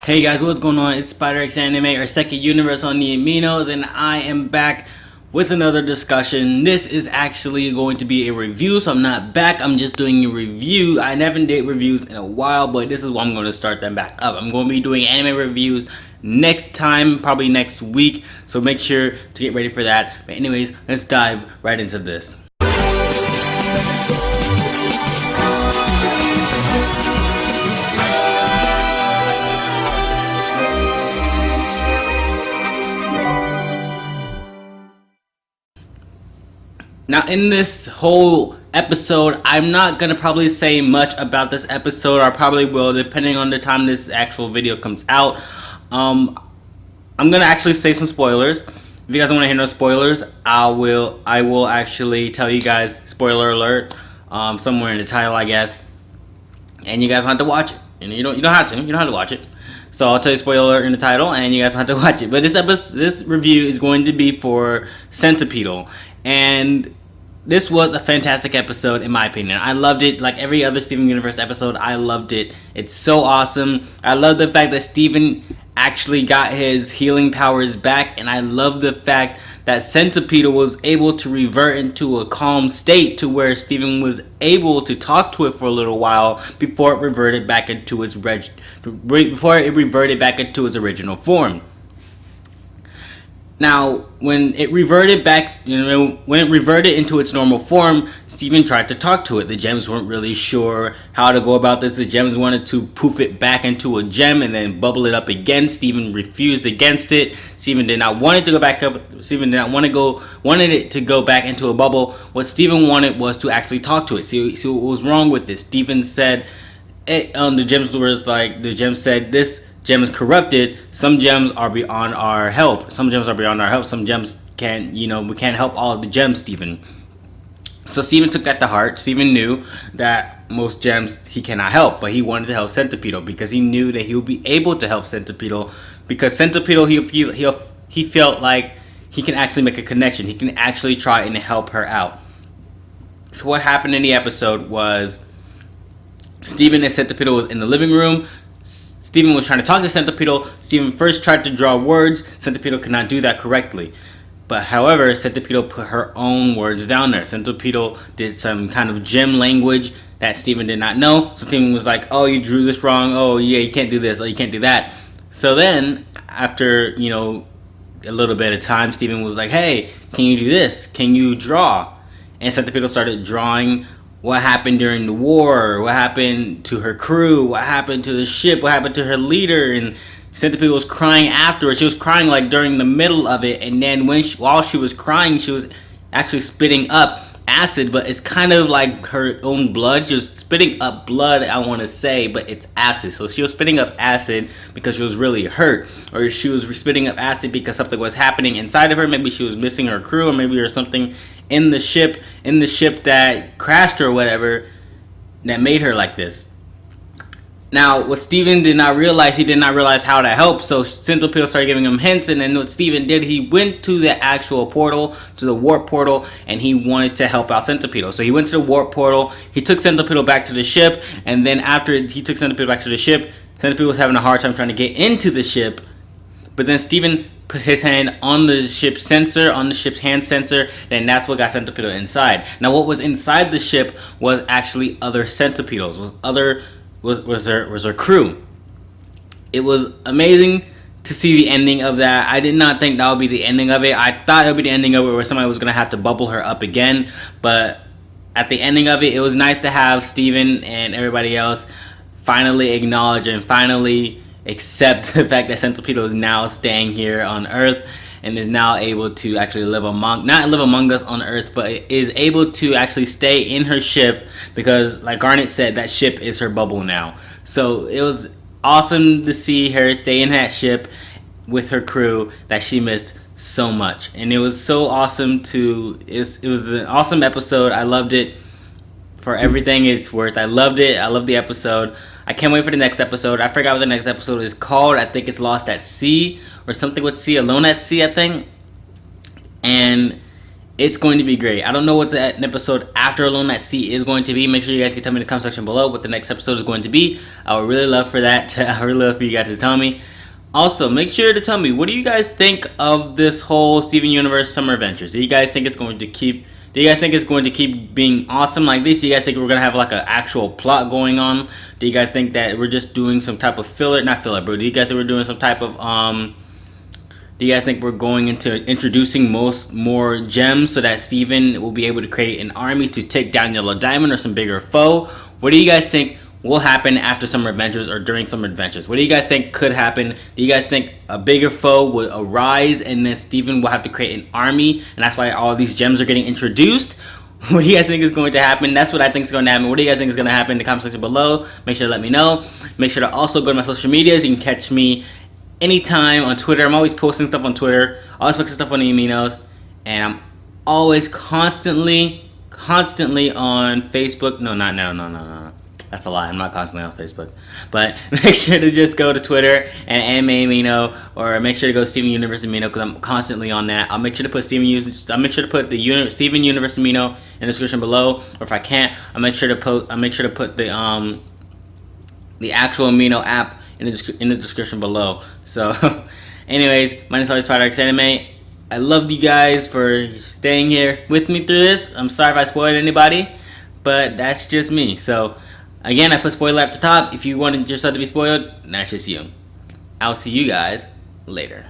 Hey guys, what's going on? It's SpiderX Anime, our second universe on the Aminos, and I am back with another discussion. This is actually going to be a review, so I'm not back. I'm just doing a review. I haven't did reviews in a while, but this is why I'm going to start them back up. I'm going to be doing anime reviews next time, probably next week, so make sure to get ready for that. But anyways, let's dive right into this. Now, in this whole episode, I'm not going to probably say much about this episode. I probably will, depending on the time this actual video comes out. I'm going to actually say some spoilers. If you guys don't want to hear no spoilers, I will actually tell you guys, spoiler alert, somewhere in the title, I guess. And you guys don't have to watch it. And you don't have to watch it. So I'll tell you spoiler in the title, and you guys don't have to watch it. But this review is going to be for Centipedal. And this was a fantastic episode, in my opinion. I loved it. Like every other Steven Universe episode, I loved it. It's so awesome. I love the fact that Steven actually got his healing powers back, and I love the fact that Centipedal was able to revert into a calm state to where Steven was able to talk to it for a little while before it reverted back into its original form. Now, when it reverted back, when it reverted into its normal form, Steven tried to talk to it. The gems weren't really sure how to go about this. The gems wanted to poof it back into a gem and then bubble it up again. Steven refused against it. Steven did not want it to go back up. Steven did not wanted it to go back into a bubble. What Steven wanted was to actually talk to it. See what was wrong with this? Steven said, the gems said, this gem is corrupted. Some gems are beyond our help. Some gems can't, we can't help all of the gems, Steven. So Steven took that to heart. Steven knew that most gems he cannot help, but he wanted to help Centipedal because he knew that he would be able to help Centipedal, because Centipedal, he felt like he can actually make a connection. He can actually try and help her out. So what happened in the episode was Steven and Centipedal was in the living room. Steven was trying to talk to Centipedal. Steven first tried to draw words. Centipedal could not do that correctly. But however, Centipedal put her own words down there. Centipedal did some kind of gem language that Steven did not know. So Steven was like, oh, you drew this wrong. Oh, yeah, you can't do this. Oh, you can't do that. So then, after, a little bit of time, Steven was like, hey, can you do this? Can you draw? And Centipedal started drawing what happened during the war, what happened to her crew, what happened to the ship, what happened to her leader, and Centipede was crying afterwards. She was crying like during the middle of it, and then while she was crying, she was actually spitting up acid, but it's kind of like her own blood. She was spitting up blood, I want to say, but it's acid. So she was spitting up acid because she was really hurt, or she was spitting up acid because something was happening inside of her. Maybe she was missing her crew, or maybe there was something in the ship that crashed or whatever that made her like this. Now, what Steven did not realize, he did not realize how to help, so Centipedal started giving him hints, and then what Steven did, he went to the actual portal, to the warp portal, and he wanted to help out Centipedal. So he went to the warp portal, he took Centipedal back to the ship, and then after he took Centipedal back to the ship, Centipedal was having a hard time trying to get into the ship, but then Steven put his hand on the ship's sensor, on the ship's hand sensor, and that's what got Centipedal inside. Now, what was inside the ship was actually other Centipedals, was her crew. It was amazing to see the ending of that. I did not think that would be the ending of it. I thought it would be the ending of it where somebody was going to have to bubble her up again, but at the ending of it, it was nice to have Steven and everybody else finally acknowledge and finally accept the fact that Centipedal is now staying here on Earth and is now able to actually not live among us on Earth, but is able to actually stay in her ship, because like Garnet said, that ship is her bubble now. So it was awesome to see her stay in that ship with her crew that she missed so much, and it was so awesome it was an awesome episode. I loved it for everything it's worth. I loved it. I loved the episode. I can't wait for the next episode. I forgot what the next episode is called. I think it's Lost at Sea or something with sea, Alone at Sea, I think. And It's going to be great. I don't know what an episode after Alone at Sea is going to be. Make sure you guys can tell me in the comment section below what the next episode is going to be. I would really love for that. I would really love for you guys to tell me. Also, make sure to tell me, what do you guys think of this whole Steven Universe Summer Adventures? Do you guys think it's going to keep being awesome like this? Do you guys think we're gonna have like an actual plot going on? Do you guys think that we're just doing some type of filler? Not filler, bro. Do you guys think we're doing some type of do you guys think we're going into introducing more gems so that Steven will be able to create an army to take down Yellow Diamond or some bigger foe? What do you guys think will happen after Summer Adventures or during Summer Adventures? What do you guys think could happen? Do you guys think a bigger foe will arise and then Steven will have to create an army and that's why all these gems are getting introduced? What do you guys think is going to happen? That's what I think is going to happen. What do you guys think is going to happen in the comment section below? Make sure to let me know. Make sure to also go to my social medias. You can catch me anytime on Twitter. I'm always posting stuff on Twitter, always posting stuff on Aminos, and I'm always constantly on Facebook. No. That's a lie. I'm not constantly on Facebook. But make sure to just go to Twitter and Anime Amino, or make sure to go Steven Universe Amino because I'm constantly on that. I'll make sure to put I'll make sure to put the Steven Universe Amino in the description below, or if I can't, I'll make sure to put the actual Amino app in the description below. So, anyways, my name is Spider Anime. I love you guys for staying here with me through this. I'm sorry if I spoiled anybody, but that's just me. So, again, I put spoiler at the top. If you wanted yourself to be spoiled, that's just you. I'll see you guys later.